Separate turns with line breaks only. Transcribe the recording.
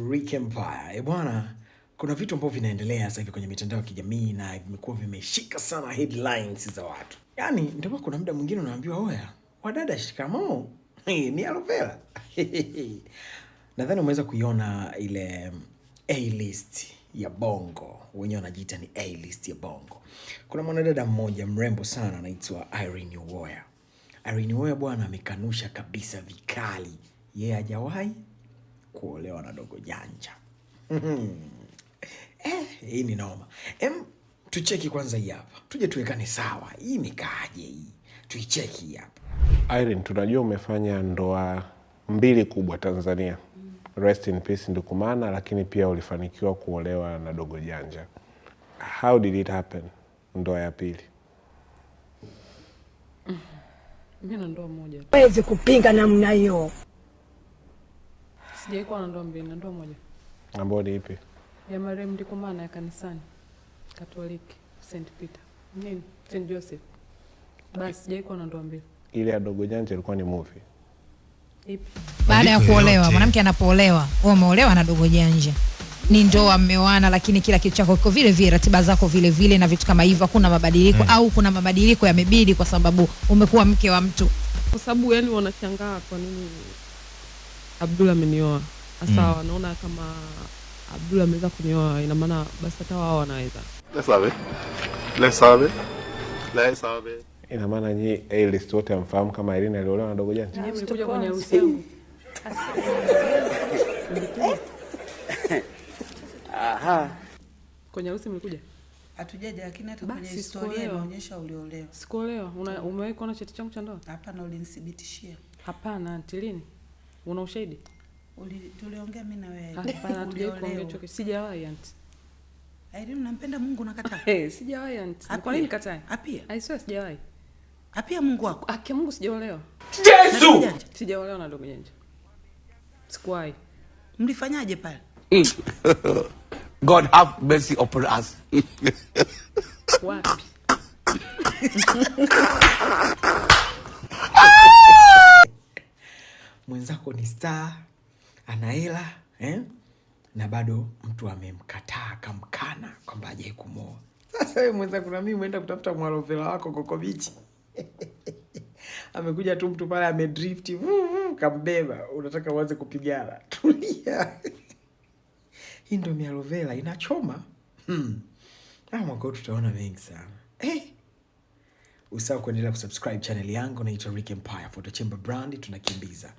Rick Empire. Bwana, kuna vitu ambavyo vinaendelea sasa hivi kwenye mitandao ya kijamii na vimekuwa vimeshika sana headlines za watu. Yaani ndio kuna muda mwingine unaambiwa oya, wadada shikamoo. Ni aloe vera. Nadhani umeweza kuiona ile A-list ya Bongo. Wenyewe wanajiita ni A-list ya Bongo. Kuna mwanadada mmoja mrembo sana anaitwa Irene Uwoya. Irene Uwoya bwana amekanusha kabisa vikali. Yeye hajawahi kuolewa na Dogo Janja. Hii ni noma. Tucheki kwanza hii hapa. Tuje tuwekane sawa. Hii imekaaje hii? Tuicheki hii hapa.
Irene, tunajua umefanya ndoa 2 kubwa Tanzania. Rest in peace Ndukumana, lakini pia ulifanikiwa kuolewa na Dogo Janja. How did it happen? Ndoa ya pili.
Mimi na ndoa moja.
Huwezi kupinga namna hiyo.
Sijaikuwa na ndoa 2, na ndoa moja.
Ambayo ni ipi?
Ya marehemu Ndukumana ya kanisani Katoliki St. Peter. Nini? St. Joseph. Basi sijaikuwa na ndoa 2.
Ile ya Dogo Janja ilikuwa ni movie.
Ipi?
Baada ya kuolewa, mwanamke anapoolewa, wewe umeolewa na Dogo Janja. Ni ndoa mmeoana, lakini kila kitu chako kiko vile vile, ratiba zako vile vile na vitu kama hivyo, hakuna mabadiliko au kuna mabadiliko yamebidi kwa sababu umekuwa mke wa mtu.
Kwa sababu yani wanashangaa kwa nini Abdullah amenioa. Sasa wanaona kama Abdullah ameweza kunioa, ina maana basi hata wao wanaweza.
Let's have it.
Ina maana nyinyi A-list wote amfahamu kama Irene aliolewa na Dogo Janja?
Nyinyi mlikuja kwenye harusi yangu. Aha. Kwenye harusi mlikuja?
Hatujaja, lakini hata kwenye historia inaonyesha uliolewa.
Sikuolewa. Umewahi kuona cheti changu cha ndoa?
Hapana, ulinithibitishia.
Hapana, auntie lini? Una ushahidi?
Tuliongea mimi na wewe.
Hapana, hatujawahi kuongea chochote. Sijawahi auntie.
Irene, unampenda Mungu nakataa?
Sijawahi auntie. Kwa nini nikatai?
Apia.
I swear sijawahi.
Apia Mungu wako.
Akia Mungu sijaolewa.
Yesu!
Sijaolewa na Dogo Janja. Sikuwahi.
Mlifanyaje pale?
God have mercy upon us.
Wapi?
Mwenzako ni star, ana hela, na bado mtu amemkataa kamkana kwamba hajawahi kumuoa. Sasa wewe mwenzako na mimi umeenda kutafuta mwalovela wako Coco Beach. Amekuja tu mtu pale amedrift, kambeba, unataka uanze kupigana. Tulia. Hii ndio mialovela inachoma. Mwaka huu tutaona mengi sana. Usahau kuendelea kusubscribe channel yangu, naitwa Rick Empire, Photo Chamber brand, tunakimbiza.